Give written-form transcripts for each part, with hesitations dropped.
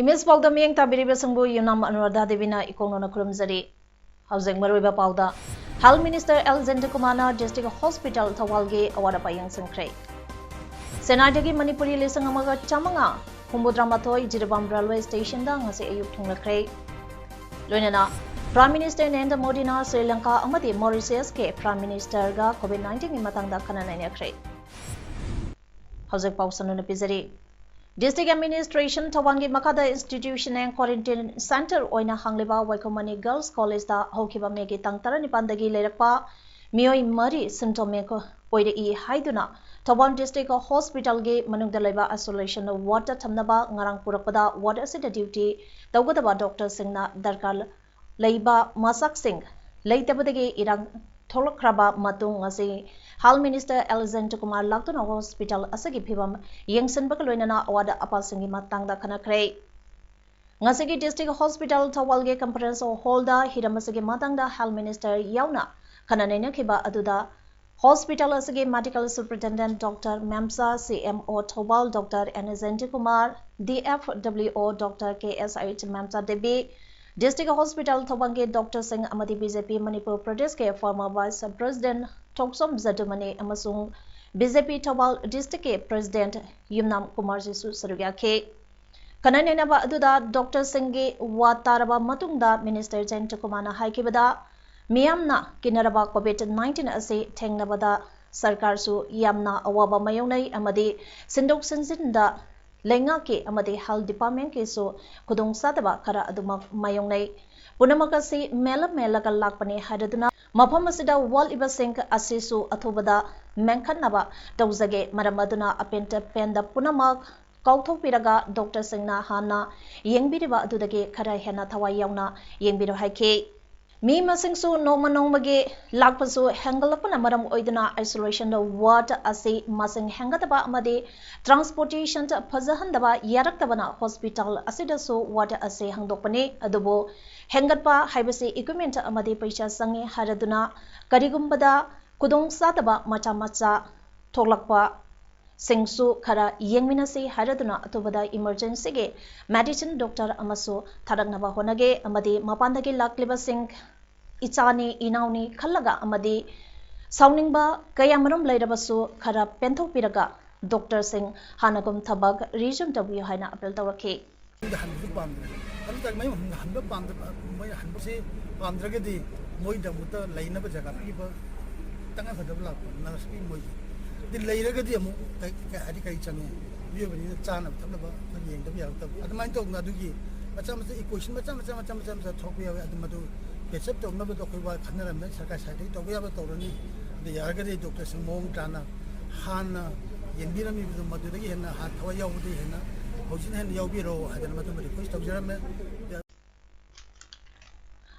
Image Paodam yang tabiri besangbu Yunam Anuradha Devi na ikongno kurumzari. Housing Maruiba Pauda. Health Minister Alexander Kumana District Hospital Tawalge awada payang sangkray. Senadagi Manipuri lisang amaga chamanga. Humbudramathoy Jirabam Railway Station da ngasi ayuk thunglakray. Loinana Prime Minister Narendra Modi na Sri Lanka amadi Mauritius ke Prime Minister ga COVID-19 imatangda kananainakray. Housing Pausano na pizari. District Administration Tawangi Makada Institution and Quarantine Center oina hangliba Waikomani Girls College da hokiba megi tangtara nipandagi lerakpa mioi mari symptomeko oide I haiduna Tawan District Hospital ge manungda leba isolation ward thamnaba ngarang purakpada ward asida duty tawgadaba doctor singna darkar leiba masak sing leitabadagi irang tholokraba matung ngasi Health Minister Alexander Kumar Laktuna Hospital asagi phibam yengsan bakaloinana awada apal singi matangda khanakrai ngasigi District Hospital Tawalge Conference Hall da hiramasagi matangda Health Minister yauna khananaina khiba aduda Hospital asagi Medical Superintendent Dr. Memsa CMO Thobal Dr. Alexander Kumar DFWO Dr. KSH Memsa Devi District Hospital Thawange Dr. Singh Amadi BJP Manipur Pradesh ke former Vice President Toksom Zadumani amasung BJP Thawal District ke President Yumnam Kumar Jisu Sarugya ke kananena ba aduda Dr. Singh ge wataraba matungda Minister Jayant Kumana haikibada miyamna kinaraba COVID-19 ase thengnabada sarkar su yamna awaba mayonai amadi sindok sinjinda lenga ke amadi Health Department ke so kudong sadaba kara aduma mayongnai punamakasi mela lakpani hadaduna mafam asida wall ibasink asisu athubada menkhanaba tawzage maramaduna apenta penda punamak kauthokpiraga Dr. Singna hana yengbiriba adudage khara hena thawai yauna yengbiro haike mi masingsu nongmage lakpasu hangalapana maram oiduna isolation ward ase masing hangataba amade transportation phajahandaba yaraktabana hospital asidasu ward ase hangdokpani adubo hengatpa haibase equipment amade paisa sangi haraduna karigumbada kudong sataba macha thoklakpa singsu khara yengminase haraduna atubada emergency ge medicine doctor amasu tharagnaba honage amade mapandagi lakliba sing ichani inauni khallaga amadi sauningba kayamaram leirabasu khara penthok piraga Dr. Singh hanagum thabak region w haina apel tawaki Besep to nabe to koi khana ram sarkar side to ya ba to ni de yargari Dr. Singmong tana han yenbirami bi madu de hen ha thawa yaw de hen hojin hen yaw bi ro hadan madu request to jaram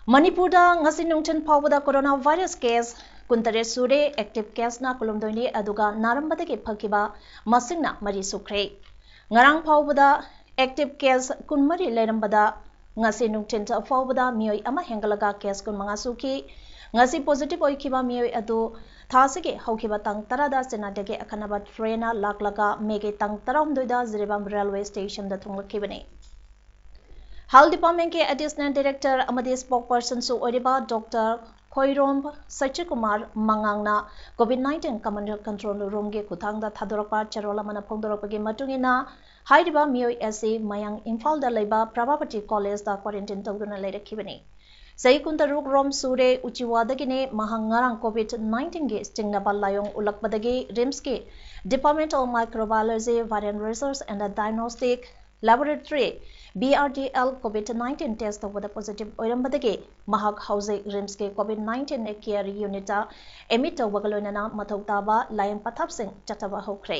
Manipur da ngasi nungchen phawda coronavirus case kuntare sure active case na kolomdoni aduga narambada ke phakiba masingna mari sukre ngarang phawda active case kunmari lerambada ngasi nungchen ta phawda mioi ama hengalaga case kun manga suki ngasi positive oikiba mioi adu thasige haukiba tang tarada senadege akhanaba traina laklaga mege tang taramdoida ziribam railway station da thunglakibani Health Department ke Additional Director amadi spokesperson su oriba Dr. Khoirom Sachikumar Mangangna COVID-19 Command Control Room ge kuthangda thadorapa charola mana phongdorapagi matungina hairiba mioi ase mayang Imphal da leiba Prabhapati College da quarantine tawduna leirakibani sei kuntaruk rom sure uchiwadagine mahangarang COVID-19 ge stingnaba layong ulakpadagi RIMS ke Department of Microbiology Variant Research and Diagnostic Laboratory BRDL COVID-19 test over the positive oirambadage mahak house RIMS ke COVID-19 care unit emit wagalonana mathautaba layang pathap sing chataba hokre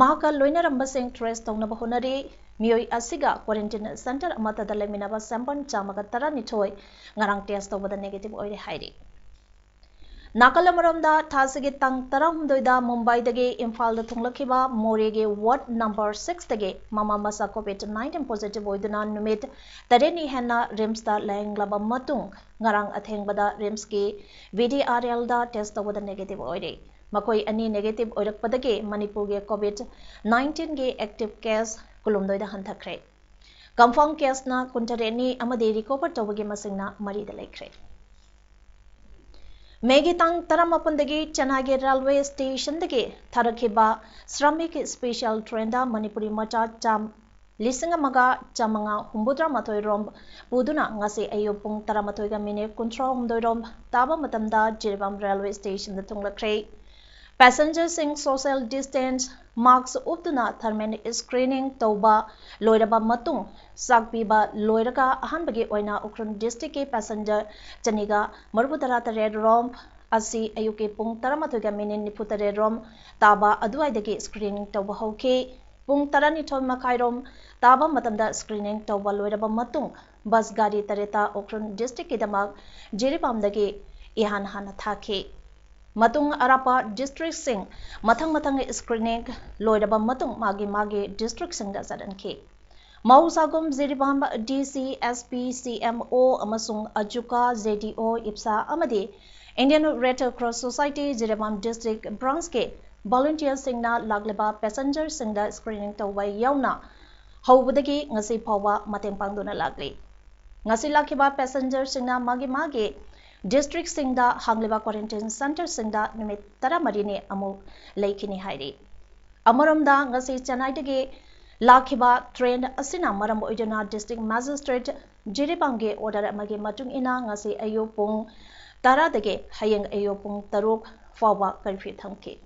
mahaka loinarambasing trace tawna bahonari mioi asiga quarantine center amata da leminaba sample chamaga tarani thoi ngarang test tawbada negative oire hairi Nakalamaromda Thasigi Tang Taramdoida Mumbai dagi Imphal da Thunglakhiba Morege Ward number 6 dagi Mama Masa COVID-19 positive oiduna numit Tareni Henna Rims da Langlaba Matung Ngarang Athengbada Rims ki VDRL da test tawada negative oide Makoi ani negative oirakpadagi Manipur ge COVID-19 ge active case kulumdoida hanthakre Confirm case na kuntareni amade recover tawagi masingna mari da laikre Megitang Taramapundagi Chanagi Railway Station dagi Tharakhiba Shramik Special Train da Manipuri Macha Cham Lisingamaga Chamanga Humbudra Matoi Rom Puduna ngasi ayupung Taramatoi ga minute control humdoi rom taba matamda Jiribam Railway Station da tunglakre Passengers in social distance marks uptuna thermal screening tauba loiraba matung sakpiba loiraga ahanbagi oina Ukhrul district ke passenger chaniga marbudara tare rom asi ayuke pung taramathoga minute niputare rom taba aduaidagi screening tauba hauke pung tarani thon makai rom taba matamda screening tauba loiraba matung bus gari tareta Ukhrul district ke damak jiripamdagi ihan hana thake Matung Arapa district sing mathang screening loidaba matung magi district sing da sadan ke Mausagum Ziribam DC SP CMO amasung Ajuka ZDO Ipsa amadi Indian Red Cross Society Ziribam district branch ke volunteer sing na lagleba passenger sing da screening tawai yauna hawbudagi ngasi phawa mateng pangduna lagli ngasi lakhiba passenger sing na magi District Singda Hangliba Quarantine Center Singda Numit Taramarini Amuk Laikini Hairi. Amaramda Ngasi Chennai dagi Lakhiba train Asina Maram Oidana District Magistrate Jiribange order Magi Matung Ina Ngasi Ayopung Tara dagi Hayang Ayopung Taruk Fawa Curfew Thamki.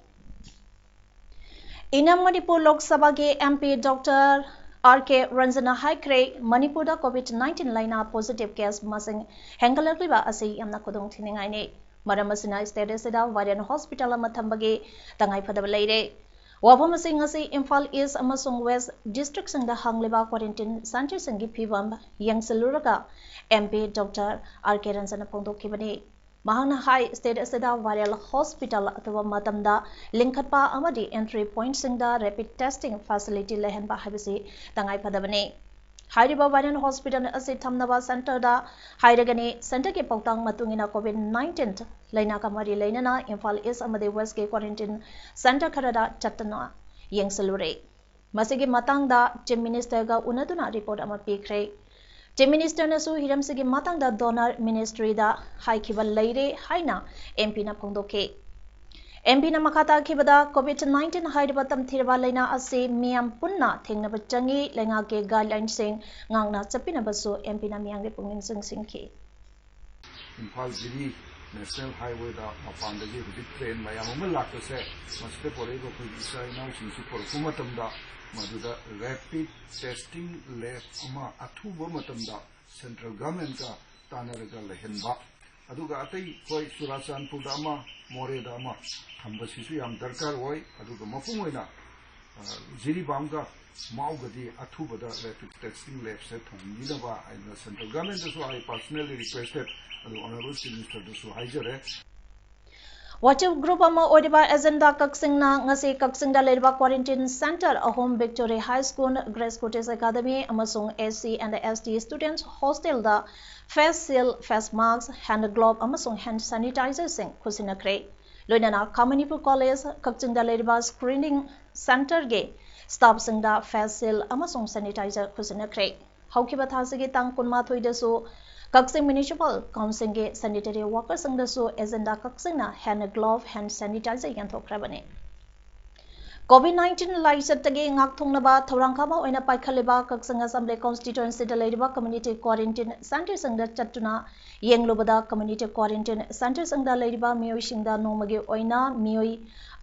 Ina Manipur Lok Sabha ge MP Dr. RK Ranjana Haikre Manipur da COVID-19 laina positive case masing hengalakliba asi yamna kodong thiningai ne maramasina status da varian hospital ama thambage tangai phadaba leire wabam sing asi Imphal East amasung West district sing da hangliba quarantine center singi phibam yangseluraga MP Dr. RK Ranjana pongdokhibani Mahana High State Asada Varial Hospital atwa matamda linkatpa amadi entry point singda rapid testing facility lehenba habisi tangai padabane Hairiba Varian Hospital ase thamnaba center da hairagani center ke pautang matungina COVID-19 laina kamari lainana Imphal East amadi West ke quarantine center kharada chattana yengselure masigi matangda Chief Minister ga unaduna report ama pikre Chief Minister nasu hiram sigi matang da donor ministry da haikiba leire haina MP na phongdoke MP na makata khibada COVID-19 hairiba tam thirba leina ase miam punna thengna changi lenga ke guidelines sing ngangna chapina basu MP na miang re pungin singki Imphal City National Highway da mapandagi visit train mayam lakto se maste pore go khisa ina chinsu por kumatamda Maduda rapid testing lab ama athuba matamda central government ka tanaraga lehenba aduga atai koi Surachanpur da ama More da ama thambasisu yam darkar hoy aduga mafung oina Jiribam ga maugadi athuba da rapid testing lab se thongidaba aina central government so I personally requested adu honorable minister so haijare WhatsApp group ama Odiba agenda Kaksingna ngasi Kaksingda Leriba Quarantine Center Ahom Victory High School Grace Cotes Academy amasung SC and ST students hostel da face seal face masks hand glove amasung hand sanitizer sing khusinakre loinana Kamanipur College Kaksingda Leriba screening center ge staff singda face seal amasung sanitizer khusinakre haukiba thasigi tang kunma thoidasu Kaksing Municipal Council ge sanitary workers ang daso agenda kaksing na hand glove hand sanitizer yan thokrabane COVID-19 laisat tagi ngak thong na ba thorang khama oina paikhaliba Kaksing Assembly constituency da leriba community quarantine center sangda chatuna yenglobada community quarantine center sangda leriba miyoi singda nomagi oina miyoi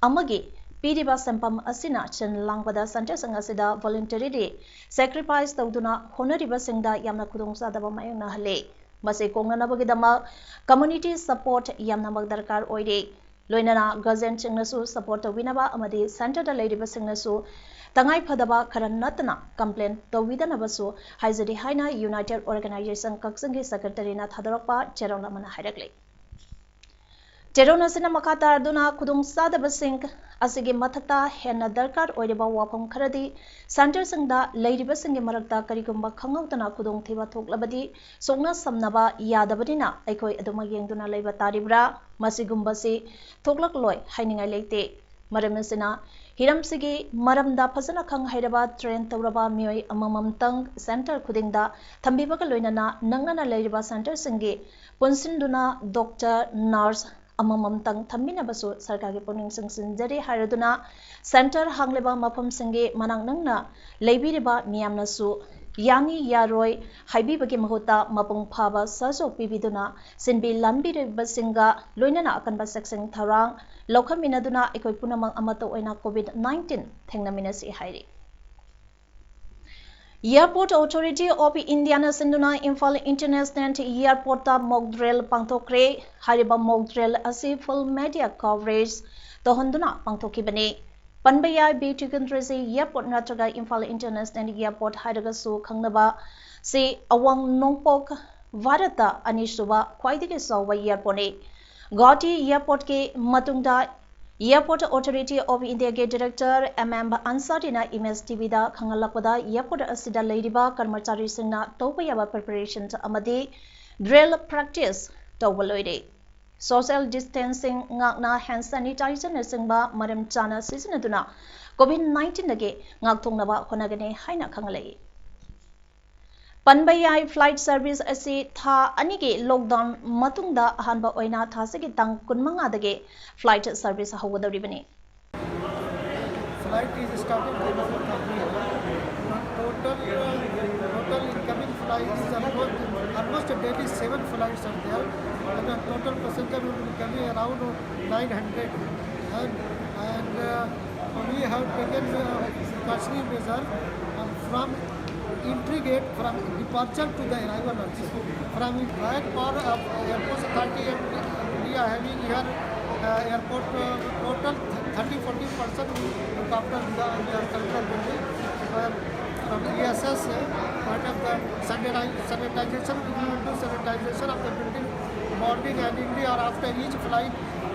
amagi Piriba Sampam Asina Chen Langbada Center Sanga Sida voluntarily sacrifice tawduna honoriba singda yamna khudong sadaba mayang na hale mase kongnana bagidama community support yamna mag darkar oide loinana gazen chingnasu support tawinaba amadi center da leiriba singnasu tangai phadaba khara natna complaint tawidana basu haizadi haina United Organization kaksangi secretary na thadarakpa cherona mana hairakle cherona sina makata arduna khudung sadaba sing asigi mathakta henna darkar oiriba wapam kharadi center singda leiriba singi marakta karigumba khangautana khudung thiba thoklabadi songna samnaba yadabadina aikoi aduma yengduna leiba taribra masigumba si thoklak loi hainingai leite maramsina hiramsigi maramda phasana khang hairaba train tawraba mioi amamamtang center khudingda thambibaga loinana nangana leiriba center singi punsinduna doctor nurse amamamtang thamminabasu sarkagi puning singsinjari hairaduna center hangleba mafam singi manang nangna leibiriba miyamnasu yani yaroi haibibagi mahuta mapung phaba sajo pibiduna sinbi lambiriba singa loinana akanba section tharang lokhaminaduna ekoi punamang amato oina COVID-19 thengnaminasi hairi Airport Authority of India na sinduna Imphal International Airport ta mock drill pangthokre hariba mock drill asi full media coverage tohonduna pangthokibani panbaya beauty country airport natraga Imphal International Airport haraga su khangnaba si awang nongpok varata anisuba khwaidigi sawa airport ne Guwahati airport ke matungda Airport Authority of India ke Director MM Ansari na Image TV da khangalakpada airport asida leiriba karmachari singna tawbayaba preparation amadi drill practice tawbaloide social distancing ngakna hand sanitizer na singba maram chana sisinaduna COVID-19 dage ngakthongnaba honagane haina khangalai Panbayai flight service asi tha anigi lockdown matungda ahanba oina thasigi tang kunmanga dage flight service hawadawribani Flight is started total incoming flights is almost daily 7 flights are there and the total passenger will be coming around 900 and we have taken cautionary measure from entry gate from departure to the arrival also. From right for airport authority we are having here airport total 30-40% we look after the cultural building. From ESS part of the sanitization we will do sanitization of the building morning and evening or after each flight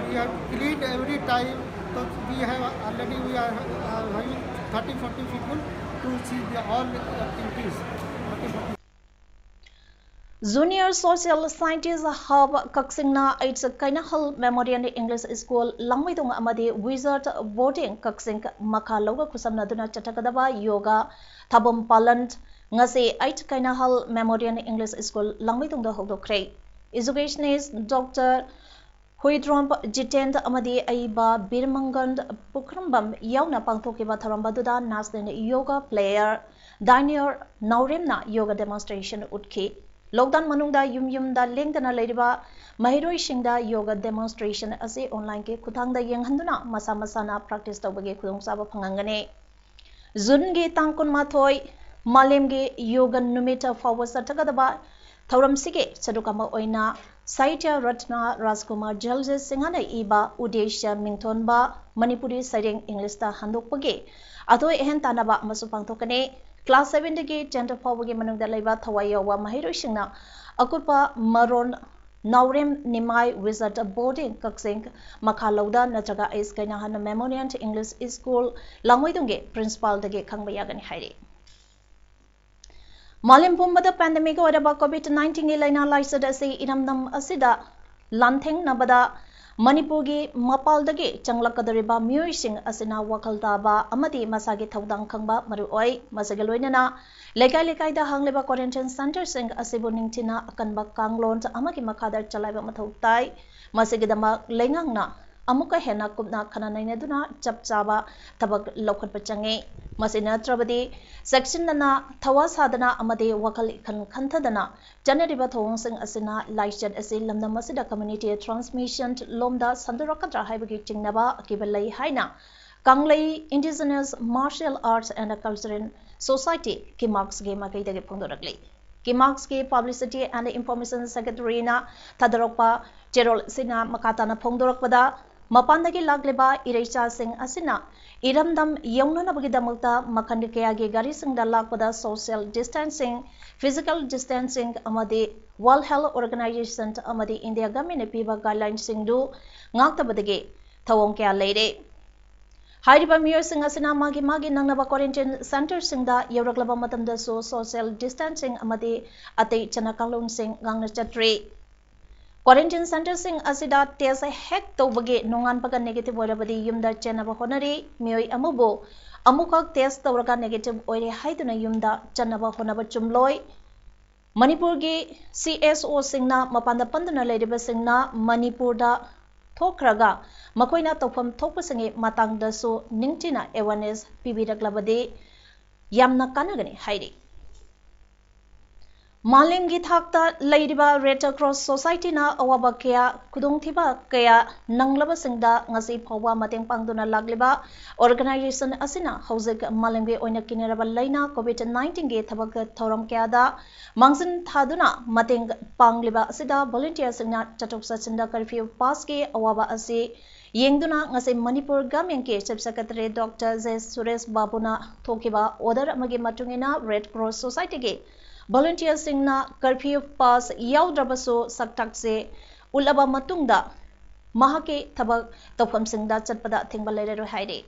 we have cleaned every time. So we have already we are having 30-40 people to see all activities. Junior Social Scientist Hub Kaksingna it's Kainahal Memorial English School Langmaidong Amadi Wizard Boarding Kaksing Makaloga Kusamnaduna Chatakadaba Yoga Tabum Palant Ngasi 8 Kainahal Memorial English School Langmaidong the Hodokre Educationist Dr. Huidromp Jitend Amadi Aiba Birmangand Pukrambam Yauna Pangtokiba Tarambaduda Naslin Yoga Player Daniel Nauremna Yoga Demonstration Utki Lockdown Manungda Yumda Lengdana Ladiba Mahiroi Shingda Yoga Demonstration as a online ke Kutanga Yanghanduna Masana practice Tobage Kudong Saba Pangangane Zunge Tankun Matoi Malemge Yoga Numita Forward Satagadaba Tauram Sige Sadukama Oina Saitya Ratna Rajkumar Jalje Singana Iba Udesha Mingtonba Manipuri Saring English ta Handokpage Atoi Ehen Tanaba Masupangtokane Class 7 dagi 10 fawagi manungda laiba thawayawa mahirosingna akupa maron naurem nimai wizard boarding kaksing makhalauda natraga is kaina han memorial English School langwaidunge principal dagi khangbayagani hairi Malim pumbada pandemic oraba COVID-19 gi laina laisada se iramnam asida lantheng nabada Manipurgi mapaldagi changlakadariba miyuising asina wakaltaba amadi masagi thaudang khangba maruoi masagaloinana lekai da hangleba quarantine center sing asibu ningtina akanba kanglon amagi makadar chalaiba mathautai masigidama lengangna amuka hena kupna khananainaduna chapchaba tabak lokhatpa change masina trabadi section nana thawa sadana amade wakal khanthadana janariba thawngsing asina laichat asi lamna masida community transmission lomda sandurakatra haibagi chingnaba akibalai haina kanglei indigenous martial arts and cultural society kimarks ge makai dage phongdorakle kimarks ke publicity and information secretary na thadarokpa cherol sina makatana phongdorakpada mapandagi lagleba ireicha sing asina iramdam yaunanabagidamagta makhand kayagi garisingda lakpada social distancing, physical distancing amadi World Health Organization amadi India government piba guidelines singdu ngaktabadagi thawong kaya leire. Hairiba miyo sing asina magi nangnaba quarantine center singda yawraglaba matamda so social distancing amadi atei chanakalung sing ngangna chatre. Quarantine center sing asida test hek tawbagi nongan paga negative oirabadi yumda chenaba honari miyoi amubo amukak test tawraga negative oire haiduna yumda chanaba honaba chumloi. Manipur gi CSO singna mapanda pandana leiriba singna Manipur da thokraga makoina tawfam thokpasingi matangda so ningtina awareness pibiraglabadi yamna kanagani hairi. Malingi thakta leiriba Red Cross Society na awaba kaya kudungthiba kaya nanglaba singda ngasi phawwa mateng pangduna lagliba organization asina hauzik malingi oina kiniraba laina COVID-19 ge thabak thoram kaya da mangsin thaduna mateng pangliba asida volunteer singna chatok sachinda curfew pass ge awaba asi yengduna ngasi Manipur government ke chief secretary Dr. Z Suresh Babuna thokiba order amagi matungina Red Cross Society ge volunteer singna curfew pass yaudrabaso saktak se ulaba matungda mahake thabak tawfam singda chatpada thingba leirero haire.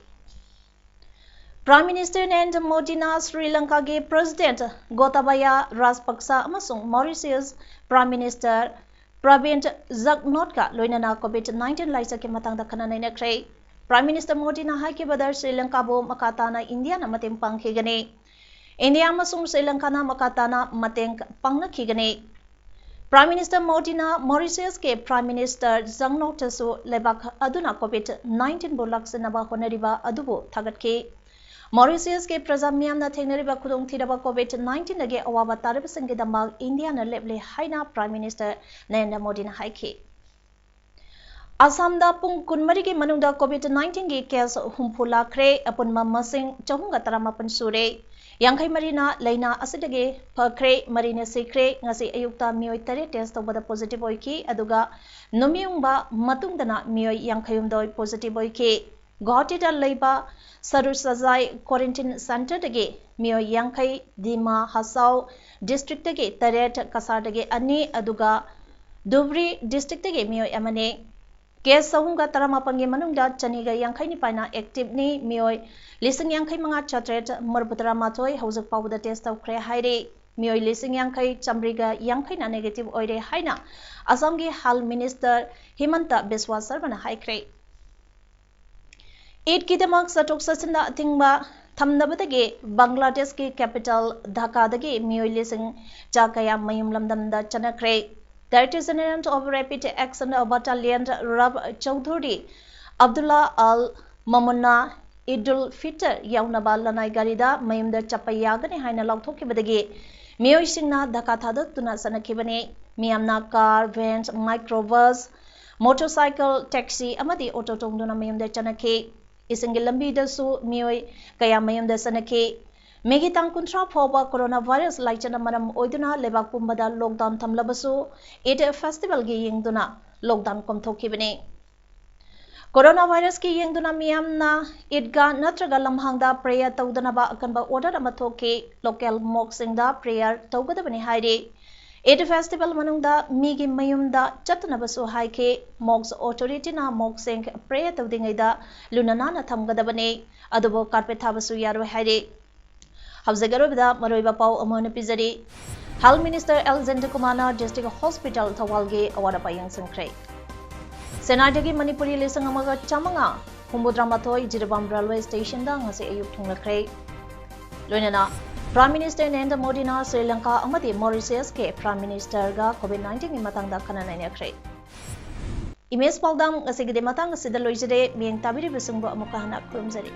Prime Minister Narendra Modi na Sri Lanka ge President Gotabaya Rajapaksa amasung Mauritius Prime Minister Pravind Jugnauth loinana COVID-19 laisa ke matangda khananai nakre. Prime Minister Modi na haike badar Sri Lanka bo makatana India na mateng pangkhigani. India amasung Sri Lanka na makatana mateng pangnakhigani. Prime Minister Modi na Mauritius ke Prime Minister Jugnauth su lebak aduna COVID-19 bo laksanaba honariba adubo thagatki. Mauritius ke praja miyamna thengnariba khudongthiraba COVID-19 age awaba taraba singidamag India na leble haina Prime Minister Narendra Modi na haiki. Assam da pung kunmari ke manungda COVID-19 ge case humpula kre apunma masing chahunga taramapan sure. Yankai marina laina asidage pakre marina sikre ngasi ayukta mioi tare test tawbada positive oiki aduga numiyungba matungdana mioi yankayumdoi positive oiki. Guwahati da leiba Sarusajai quarantine center dage mioi yankai Dima Hasau district dage taret Kasar dage ani aduga Dhubri district dage mioi amane. Case sahunga taramapangi manungda chaniga yankai ni paina active ni mioi lising yankai manga chatret marbutara matoi hauzak pawda test tawkre haire mioi lising yankai chambriga yankai na negative oire haina Assam gi hal minister Himanta Biswa Sarma na haikre. Eid kidamak satok sachinda thingba thamnabadage Bangladesh ki capital Dhaka dage mioi lising jakaya mayum lamdamda chanakre. Director General of Rapid Action Battalion Rab Chaudhuri Abdullah Al Mamuna Idul Fitr yaunaba lanai garida mayumda chapayagani haina lauthokibadagi mioi singna Dhaka thadaktuna sanakibani miyamna car, vans, microbus, motorcycle, taxi amadi auto tongduna mayumda chanaki isingi lambi dasu mioi kaya mayumda sanaki. Megi tang kuntra phoba coronavirus laichana maram oiduna lebak pumbada lockdown thamlabasu it festival gi yengduna lockdown komthokibani. Coronavirus ki yengduna miyamna idga natraga lamhangda prayer tawdanaba akanba order amathoki local mock singda prayer tawgadabani haire. It festival manungda migi mayumda chatnabasu haike mocks authority na mock sing prayer tawdingaida lunana na thamgadabani adubo carpet thabasu yaro haire. Hauzagarobida Maroiba Pau Amona Pizari Health Minister Alexander Kumana District Hospital Thawalge awada payang sangkre. Senadagi Manipuri lisang amaga chamanga Humbudramatoi Jirabam Railway Station da ngasi ayuk thunglakre. Loinana Prime Minister Narendra Modi na Sri Lanka amadi Mauritius ke Prime Minister ga COVID-19 ni matangda kananai nakre. Image Paodam ngasi gede matang ngasi da loijade miyang tabiri besungbo amukahana kurumzari.